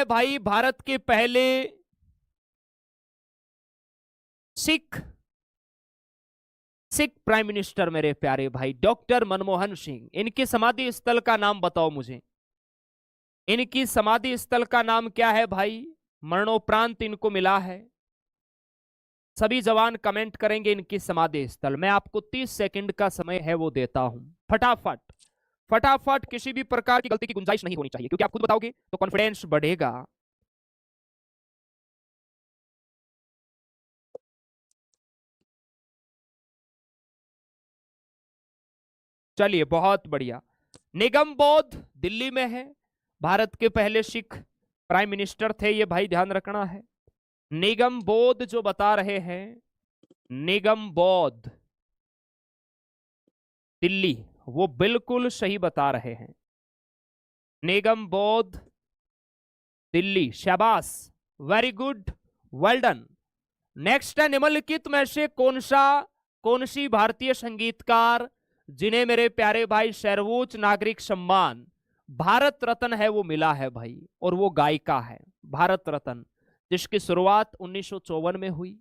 भाई भारत के पहले सिख प्राइम मिनिस्टर मेरे प्यारे भाई डॉक्टर मनमोहन सिंह। इनकी समाधि स्थल का नाम बताओ मुझे, इनकी समाधि स्थल का नाम क्या है भाई? मरणोपरांत इनको मिला है। सभी जवान कमेंट करेंगे इनकी समाधि स्थल। मैं आपको 30 सेकंड का समय है वो देता हूं, फटाफट फटाफट, किसी भी प्रकार की गलती की गुंजाइश नहीं होनी चाहिए, क्योंकि आप खुद बताओगे तो कॉन्फिडेंस बढ़ेगा। चलिए बहुत बढ़िया। निगम बोध दिल्ली में है, भारत के पहले सिख प्राइम मिनिस्टर थे ये भाई, ध्यान रखना है। निगम बोध जो बता रहे हैं, निगम बोध दिल्ली, वो बिल्कुल सही बता रहे हैं। निगम बोध दिल्ली, शाबाश, very good, well done. Next है, निम्नलिखित में से कौन सी भारतीय संगीतकार जिन्हें मेरे प्यारे भाई सर्वोच्च नागरिक सम्मान भारत रत्न है वो मिला है भाई, और वो गायिका है भारत रत्न, जिसकी शुरुआत 1954 में हुई।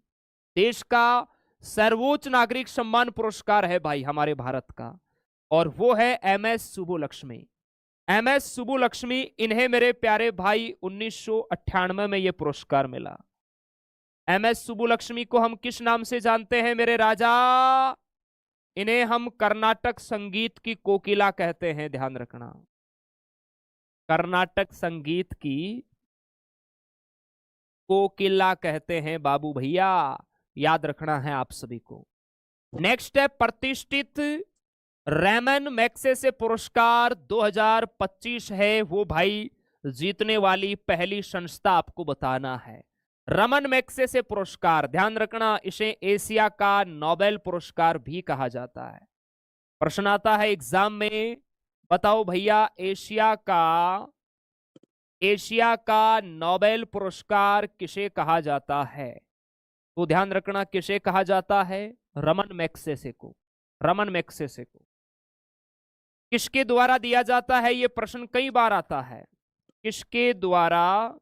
देश का सर्वोच्च नागरिक सम्मान पुरस्कार है भाई हमारे भारत का, और वो है MS सुब्बुलक्ष्मी। MS सुब्बुलक्ष्मी, इन्हें मेरे प्यारे भाई 1998 में ये पुरस्कार मिला। MS सुब्बुलक्ष्मी को हम किस नाम से जानते हैं मेरे राजा? इन्हें हम कर्नाटक संगीत की कोकिला कहते हैं, ध्यान रखना, कर्नाटक संगीत की कोकिला कहते हैं बाबू भैया, याद रखना है आप सभी को। नेक्स्ट है, प्रतिष्ठित रैमन मैग्सेसे पुरस्कार 2025 है वो भाई जीतने वाली पहली संस्था आपको बताना है। रमन मैग्सेसे पुरस्कार, ध्यान रखना, इसे एशिया का नोबेल पुरस्कार भी कहा जाता है। प्रश्न आता है एग्जाम में, बताओ भैया एशिया का नोबेल पुरस्कार किसे कहा जाता है? तो ध्यान रखना, किसे कहा जाता है? रमन मैग्सेसे को। रमन मैग्सेसे को किसके द्वारा दिया जाता है? यह प्रश्न कई बार आता है, किसके द्वारा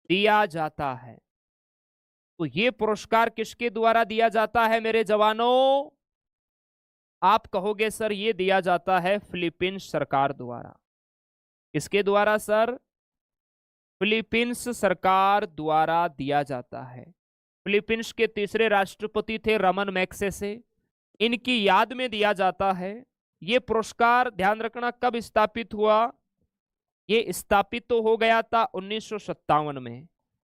दिया जाता है? तो ये पुरस्कार किसके द्वारा दिया जाता है मेरे जवानों? आप कहोगे सर ये दिया जाता है फिलीपींस सरकार द्वारा। किसके द्वारा सर? फिलीपींस सरकार द्वारा दिया जाता है। फिलीपींस के तीसरे राष्ट्रपति थे रमन मैग्सेसे, इनकी याद में दिया जाता है। ये पुरस्कार ध्यान रखना कब स्थापित हुआ? ये स्थापित तो हो गया था 1957 में,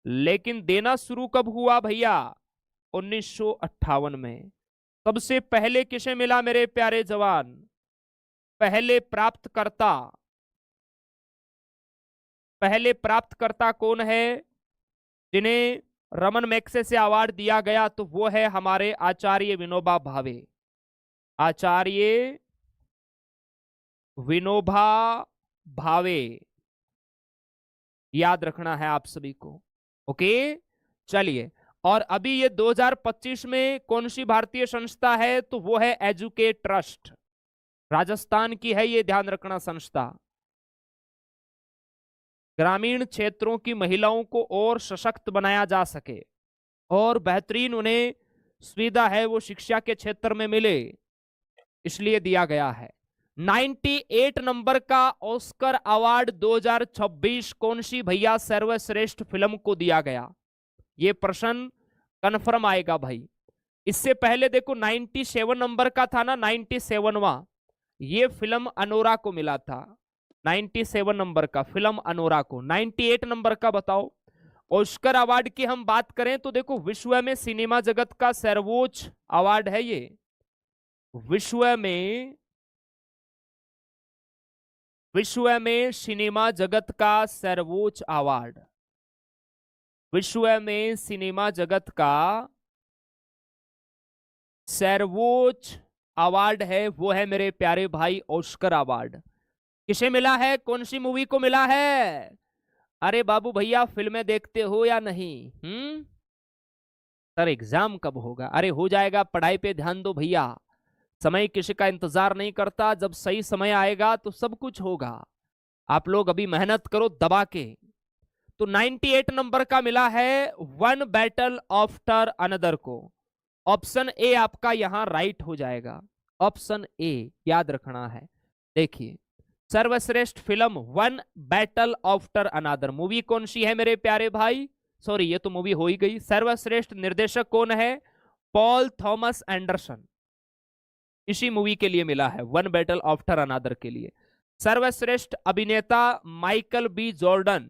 लेकिन देना शुरू कब हुआ भैया? 1958 में। सबसे पहले किसे मिला मेरे प्यारे जवान? पहले प्राप्तकर्ता कौन है जिन्हें रमन मैग्सेसे अवार्ड दिया गया? तो वो है हमारे आचार्य विनोबा भावे। आचार्य विनोबा भावे, याद रखना है आप सभी को। ओके, चलिए, और अभी ये 2025 में कौन सी भारतीय संस्था है? तो वो है एजुकेट ट्रस्ट, राजस्थान की है ये, ध्यान रखना संस्था। ग्रामीण क्षेत्रों की महिलाओं को और सशक्त बनाया जा सके और बेहतरीन उन्हें सुविधा है वो शिक्षा के क्षेत्र में मिले, इसलिए दिया गया है। 98 नंबर का ऑस्कर अवार्ड 2026 कौन सी भैया सर्वश्रेष्ठ फिल्म को दिया गया? ये प्रश्न कन्फर्म आएगा भाई। इससे पहले देखो 97 नंबर का था ना, 97वां, ये फिल्म अनोरा को मिला था। 97 नंबर का फिल्म अनोरा को। 98 नंबर का बताओ। ऑस्कर अवार्ड की हम बात करें तो देखो विश्व में सिनेमा जगत का सर्वोच्च अवार्ड है ये। विश्व में सिनेमा जगत का सर्वोच्च अवार्ड, विश्व में सिनेमा जगत का सर्वोच्च अवार्ड है वो है मेरे प्यारे भाई ऑस्कर अवार्ड। किसे मिला है? कौन सी मूवी को मिला है? अरे बाबू भैया फिल्में देखते हो या नहीं? सर एग्जाम कब होगा? अरे हो जाएगा, पढ़ाई पे ध्यान दो भैया। समय किसी का इंतजार नहीं करता, जब सही समय आएगा तो सब कुछ होगा। आप लोग अभी मेहनत करो दबा के। तो 98 नंबर का मिला है वन बैटल आफ्टर अनदर को। ऑप्शन ए आपका यहां राइट हो जाएगा। ऑप्शन ए याद रखना है। देखिए, सर्वश्रेष्ठ film one battle after another, movie कौन सी है मेरे प्यारे भाई? सॉरी, ये तो मूवी हो ही गई। सर्वश्रेष्ठ निर्देशक कौन है? Paul Thomas Anderson. इसी मूवी के लिए मिला है, वन बैटल आफ्टर अनदर के लिए। सर्वश्रेष्ठ अभिनेता माइकल बी जॉर्डन,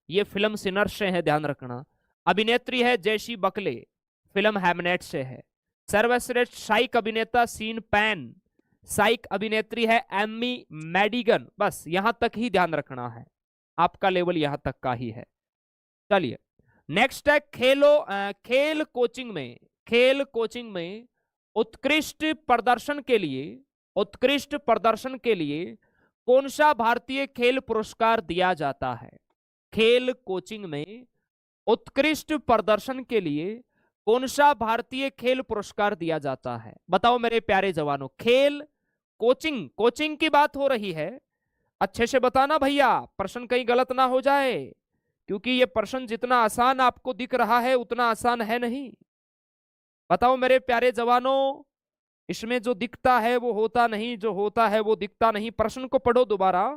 ये फिल्म सिनर से है, ध्यान रखना। अभिनेत्री है जेसी बकले, फिल्म हैमनेट से है। सर्वश्रेष्ठ साइक अभिनेता सीन पैन, साइक अभिनेत्री है एम्मी मैडिगन। बस यहां तक ही ध्यान रखना है, आपका लेवल यहां तक का ही है। चलिए नेक्स्ट है खेल कोचिंग में। खेल कोचिंग में उत्कृष्ट प्रदर्शन के लिए, उत्कृष्ट प्रदर्शन के लिए कौन सा भारतीय खेल पुरस्कार दिया जाता है? खेल कोचिंग में उत्कृष्ट प्रदर्शन के लिए कौन सा भारतीय खेल पुरस्कार दिया जाता है? बताओ मेरे प्यारे जवानों। खेल कोचिंग, कोचिंग की बात हो रही है, अच्छे से बताना भैया, प्रश्न कहीं गलत ना हो जाए, क्योंकि ये प्रश्न जितना आसान आपको दिख रहा है उतना आसान है नहीं। बताओ मेरे प्यारे जवानों, इसमें जो दिखता है वो होता नहीं, जो होता है वो दिखता नहीं। प्रश्न को पढ़ो दोबारा।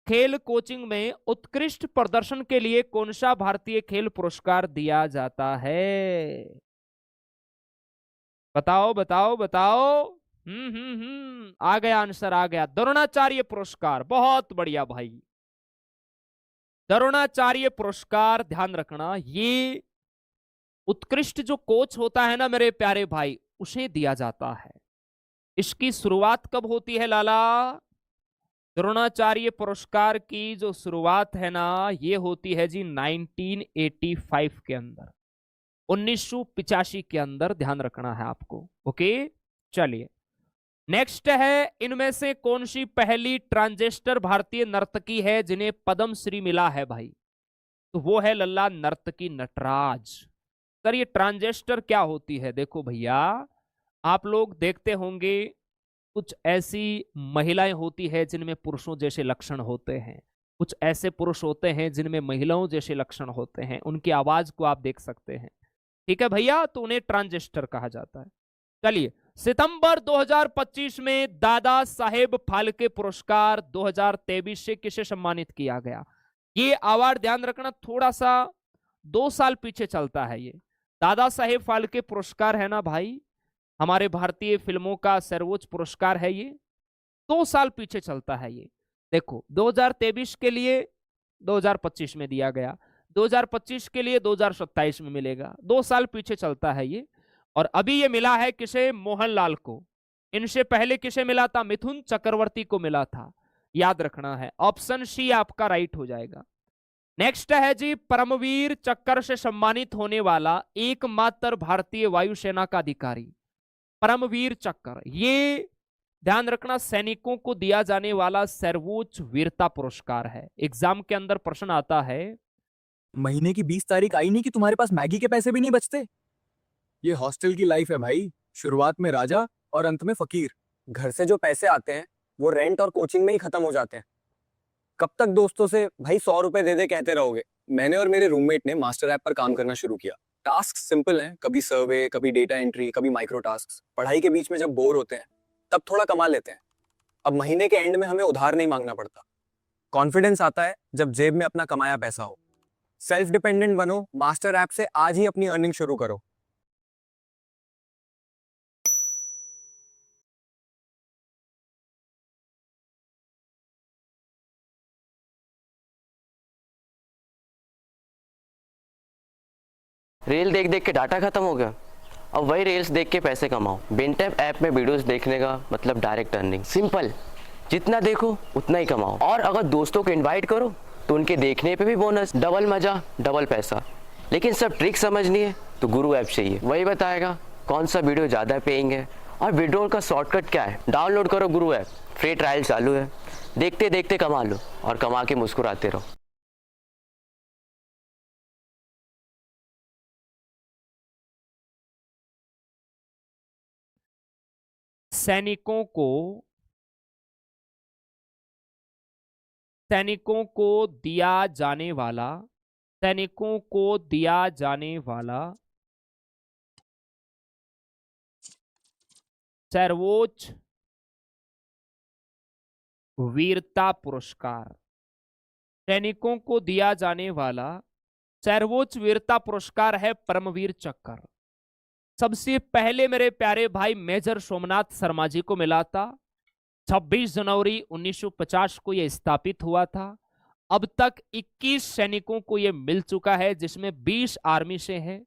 खेल कोचिंग में उत्कृष्ट प्रदर्शन के लिए कौन सा भारतीय खेल पुरस्कार दिया जाता है? बताओ बताओ बताओ। आ गया आंसर, आ गया, द्रोणाचार्य पुरस्कार। बहुत बढ़िया भाई, द्रोणाचार्य पुरस्कार। ध्यान रखना, ये उत्कृष्ट जो कोच होता है ना मेरे प्यारे भाई, उसे दिया जाता है। इसकी शुरुआत कब होती है लाला? द्रोणाचार्य पुरस्कार की जो शुरुआत है ना, ये होती है जी 1985 के अंदर, 1985 के अंदर, ध्यान रखना है आपको। ओके, चलिए नेक्स्ट है, इनमें से कौन सी पहली ट्रांजेस्टर भारतीय नर्तकी है जिन्हें पद्मश्री मिला है भाई? तो वो है लल्ला नर्तकी नटराज। सर ये ट्रांजेस्टर क्या होती है? देखो भैया, आप लोग देखते होंगे कुछ ऐसी महिलाएं होती है जिनमें पुरुषों जैसे लक्षण होते हैं, कुछ ऐसे पुरुष होते हैं जिनमें महिलाओं जैसे लक्षण होते हैं, उनकी आवाज को आप देख सकते हैं। ठीक है भैया, तो उन्हें ट्रांजिस्टर कहा जाता है। चलिए, सितंबर 2025 में दादा साहेब फाल्के पुरस्कार 2023 से किसे सम्मानित किया गया? ये अवार्ड ध्यान रखना, थोड़ा सा 2 साल पीछे चलता है। ये दादा साहेब फाल्के पुरस्कार है ना भाई, हमारे भारतीय फिल्मों का सर्वोच्च पुरस्कार है। ये 2 साल पीछे चलता है। ये देखो, 2023 के लिए 2025 में दिया गया, 2025 के लिए 2027 में मिलेगा, 2 साल पीछे चलता है ये। और अभी ये मिला है किसे? मोहनलाल को। इनसे पहले किसे मिला था? मिथुन चक्रवर्ती को मिला था, याद रखना है। ऑप्शन सी आपका राइट हो जाएगा। नेक्स्ट है जी, परमवीर चक्र से सम्मानित होने वाला एकमात्र भारतीय वायुसेना का अधिकारी। परमवीर चक्र, ये ध्यान रखना सैनिकों को दिया जाने वाला सर्वोच्च वीरता पुरस्कार है। एग्जाम के अंदर प्रश्न आता है, महीने की 20 तारीख आई नहीं कि तुम्हारे पास मैगी के पैसे भी नहीं बचते। ये हॉस्टल की लाइफ है भाई, शुरुआत में राजा और अंत में फकीर। घर से जो पैसे आते हैं वो रेंट और कोचिंग में ही खत्म हो जाते हैं। कब तक दोस्तों से भाई 100 रुपए दे दे कहते रहोगे? मैंने और मेरे रूममेट ने मास्टर ऐप पर काम करना शुरू किया। टास्क सिंपल हैं, कभी सर्वे, कभी डेटा एंट्री, कभी माइक्रो टास्क। पढ़ाई के बीच में जब बोर होते हैं तब थोड़ा कमा लेते हैं। अब महीने के एंड में हमें उधार नहीं मांगना पड़ता। कॉन्फिडेंस आता है जब जेब में अपना कमाया पैसा हो। सेल्फ डिपेंडेंट बनो, मास्टर ऐप से आज ही अपनी अर्निंग शुरू करो। रील देख देख के डाटा खत्म हो गया, अब वही रील्स देख के पैसे कमाओ। बेंटेप ऐप में वीडियोस देखने का मतलब डायरेक्ट अर्निंग। सिंपल, जितना देखो उतना ही कमाओ। और अगर दोस्तों को इनवाइट करो तो उनके देखने पे भी बोनस। डबल मजा डबल पैसा। लेकिन सब ट्रिक समझनी है तो गुरु ऐप चाहिए, वही बताएगा कौन सा वीडियो ज़्यादा पेइंग है और वीडियो का शॉर्टकट क्या है। डाउनलोड करो गुरु ऐप, फ्री ट्रायल चालू है। देखते देखते कमा लो और कमा के मुस्कुराते रहो। सैनिकों को सैनिकों को दिया जाने वाला, सैनिकों को दिया जाने वाला सर्वोच्च वीरता पुरस्कार, सैनिकों को दिया जाने वाला सर्वोच्च वीरता पुरस्कार है परमवीर चक्र। सबसे पहले मेरे प्यारे भाई मेजर सोमनाथ शर्मा जी को मिला था। 26 जनवरी 1950 को यह स्थापित हुआ था। अब तक 21 सैनिकों को यह मिल चुका है, जिसमें 20 आर्मी से हैं,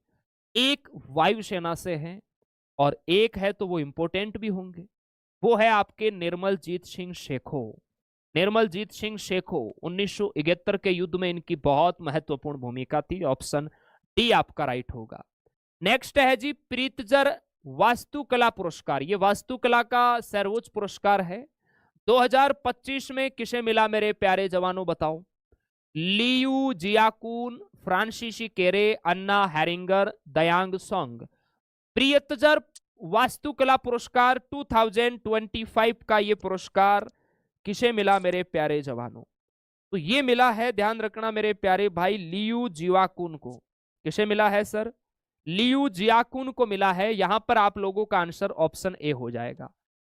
1 वायुसेना से हैं और 1 है तो वो इंपोर्टेंट भी होंगे, वो है आपके निर्मलजीत सिंह शेखो। निर्मलजीत सिंह शेखो 1971 के युद्ध में इनकी बहुत महत्वपूर्ण भूमिका थी। ऑप्शन डी आपका राइट होगा। नेक्स्ट है जी प्रीतजर वास्तुकला पुरस्कार। ये वास्तुकला का सर्वोच्च पुरस्कार है। 2025 में किसे मिला मेरे प्यारे जवानों बताओ? लियू जियाकुन, फ्रांसीसी केरे, अन्ना हैरिंगर, दयांग सोंग। प्रियतजर वास्तुकला पुरस्कार 2025 का ये पुरस्कार किसे मिला मेरे प्यारे जवानों? तो ये मिला है, ध्यान रखना मेरे प्यारे भाई, लियू जियाकुन को। किसे मिला है सर? लियू जियाकुन को मिला है। यहां पर आप लोगों का आंसर ऑप्शन ए हो जाएगा।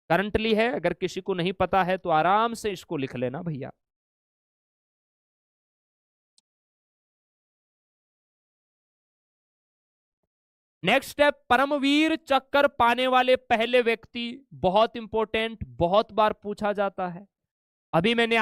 करंटली है, अगर किसी को नहीं पता है तो आराम से इसको लिख लेना भैया। नेक्स्ट है परमवीर चक्र पाने वाले पहले व्यक्ति। बहुत इंपॉर्टेंट, बहुत बार पूछा जाता है। अभी मैंने